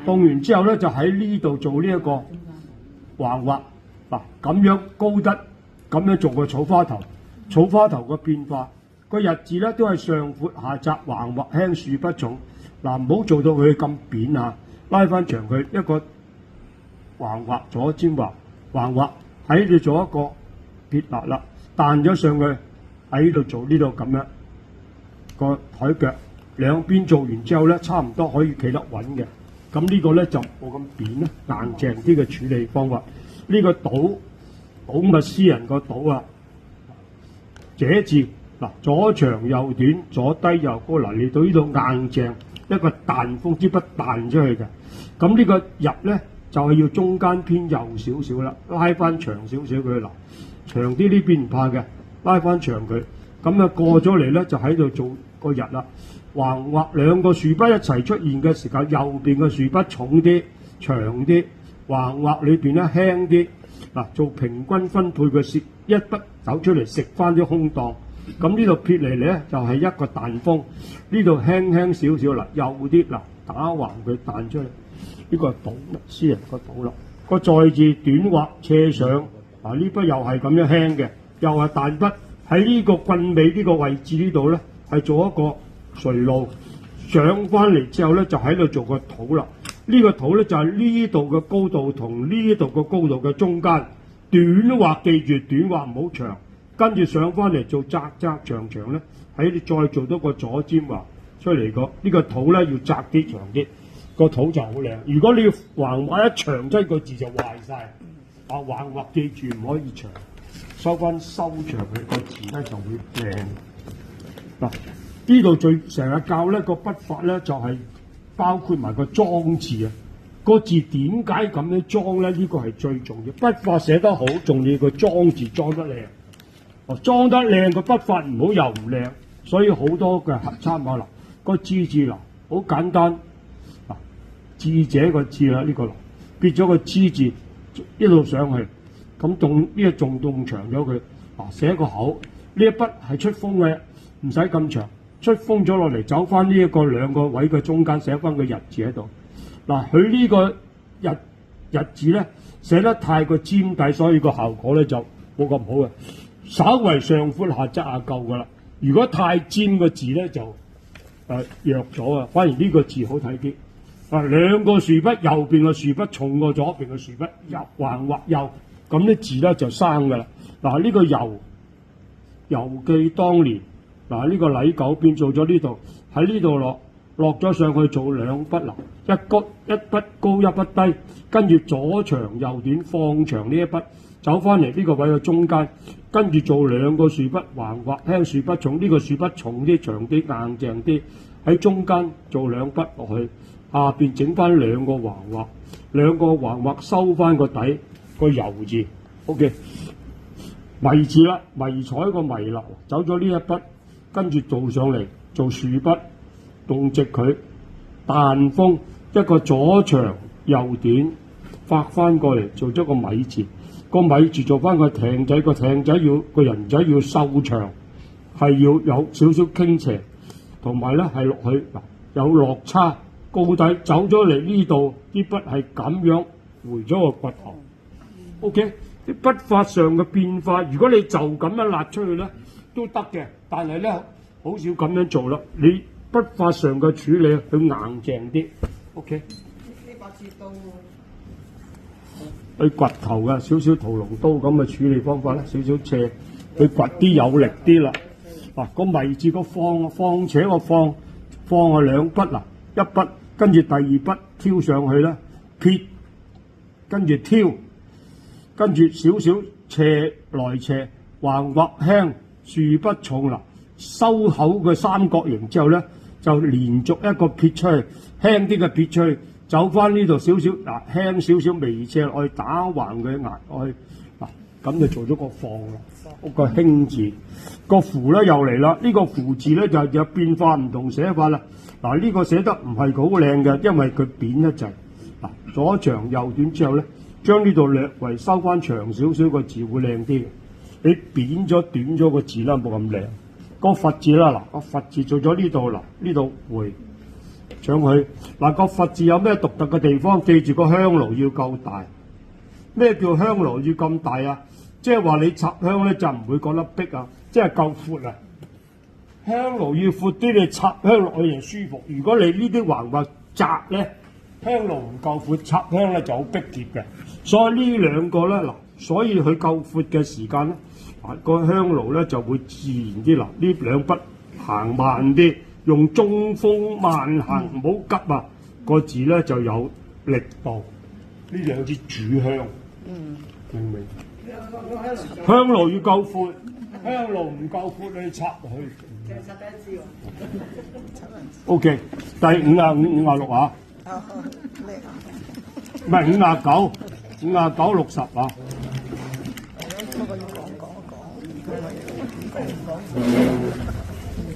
動完之後咧，就喺呢度做呢一個橫畫嗱，咁樣高得咁樣做個草花頭，草花頭個變化個日字咧都係上闊下窄，橫畫輕豎不重嗱，唔好做到佢咁扁啊，拉翻長佢一個橫畫左尖橫畫喺度做一個撇捺啦，彈咗上去喺度做呢度咁樣個台腳兩邊做完之後咧，差唔多可以企得穩嘅。咁呢個咧就冇咁扁啦，硬淨啲嘅處理方法。呢、個倒物詩人個倒啊，這字嗱左長右短，左低右高嗱，嚟到呢度硬淨一個彈風支筆彈出去嘅。咁呢個入咧就係、要中間偏右少少啦，拉翻長少少佢嗱，長啲呢邊唔怕嘅，拉翻長佢。咁啊過咗嚟咧就喺度做個日啦。橫畫兩個豎筆一齊出現嘅時候，右邊嘅豎筆重啲、長啲，橫畫裏邊咧輕啲。嗱，做平均分配嘅線，一筆走出嚟食翻啲空檔。咁呢度撇嚟咧就係、一個彈風，呢度輕輕少少啦，右啲嗱打橫佢彈出嚟。呢個係倒詩人個倒啦。個在字短畫斜上，嗱呢筆又係咁樣輕嘅，又係彈筆喺呢個棍尾呢個位置呢度咧，係做一個垂路上翻嚟之後咧，就喺度做個土啦。呢、個土咧就係呢度嘅高度同呢度嘅高度嘅中間。短畫記住，短畫唔好長，跟住上翻嚟做窄窄長長咧，喺你再做多個左尖畫出嚟個。呢個土咧要窄啲長啲，個土就好靚。如果你要橫畫一長劑個字就壞晒。橫畫記住唔可以長，收長佢個字咧就會靚。嗱，呢度最成日教咧個筆法咧就係、包括埋個裝字啊，個字點解咁樣裝咧？呢、個係最重要。筆法寫得好，仲要個裝字裝得靚。裝得靚個筆法唔好又唔靚，所以好多嘅參考啦。個知字嗱好簡單嗱，智者個智啦，呢個撇咗個知字一路上去，咁動呢個仲動長咗佢嗱，寫個口呢一筆係出風嘅，唔使咁長。出風咗落嚟，走翻呢一個兩個位嘅中間，寫翻個日字喺度。嗱，佢呢個日字咧寫得太過尖底，所以個效果咧就冇咁好嘅。稍為上闊下窄啊夠噶啦。如果太尖個字咧就弱咗啊，反而呢個字好睇啲。兩個豎筆，右邊嘅豎筆重過左邊嘅豎筆，橫畫右，咁啲字咧就生噶啦。嗱，呢個遊記當年。嗱，呢個禮九邊做咗呢度，喺呢度落咗上去做兩筆啦，一筆高一筆低，跟住左長右短放長呢一筆，走翻嚟呢個位嘅中間，跟住做兩個豎筆橫畫輕豎筆重，呢、個豎筆重啲長啲硬淨啲，喺中間做兩筆落去，下邊整翻兩個橫畫收翻個底個遊字 ，OK， 迷字啦，迷彩個迷流走咗呢一筆。跟住做上嚟做豎筆，動直佢彈風一個左長右短，發翻過嚟做咗個米字，個米字做翻個艇仔，個艇仔要個人仔要瘦長，係要有少少傾斜，同埋咧係落去嗱有落差高低，走咗嚟呢度啲筆係咁樣回咗個掘頭 ，OK， 啲筆法上嘅變化，如果你就咁樣揦出去咧都得嘅。但係咧，好少咁樣做啦。你筆法上嘅處理，佢硬淨啲。OK。呢把切刀，去掘頭嘅少少屠龍刀咁嘅處理方法咧，少少斜，去掘啲有力啲啦。嗱，個迷字個放且個放係兩筆嗱，一筆跟住第二筆挑上去啦，撇跟住挑，跟住少少斜來斜，橫畫輕。豎筆重啦，收口嘅三角形之後咧，就連續一個撇出去，輕啲嘅撇出去，走翻呢度少少嗱，輕少少微斜落去打橫佢壓落去嗱，咁就做咗個放啦，個輕字個符咧又嚟啦，呢個符字咧就有變化唔同寫法啦。嗱，呢個寫得唔係好靚嘅，因為佢扁一陣嗱，左長右短之後咧，將呢度略為收翻長少少個字會靚啲嘅。你扁咗短咗個字啦，冇咁靚。個佛字啦，嗱個佛字做咗呢度嗱，呢度回上去。嗱，個佛字有咩獨特嘅地方？記住個香爐要夠大。咩叫香爐要咁大啊？即係話你插香咧就唔會覺得逼啊，即係夠闊啊。香爐要闊啲，你插香落去就舒服。如果你呢啲橫或窄咧，香爐唔夠闊，插香咧就好逼貼嘅。所以呢兩個咧嗱，所以佢夠闊嘅時間咧，個香爐咧就會自然啲。嗱，呢兩筆行慢啲，用中風慢行，唔好急啊。個字咧就有力度。呢兩支主香，明唔明？香爐要夠闊，香爐唔夠闊，你插落去。插第一支喎。O.K. 第55、56啊。唔係59、59、60啊。不過要講。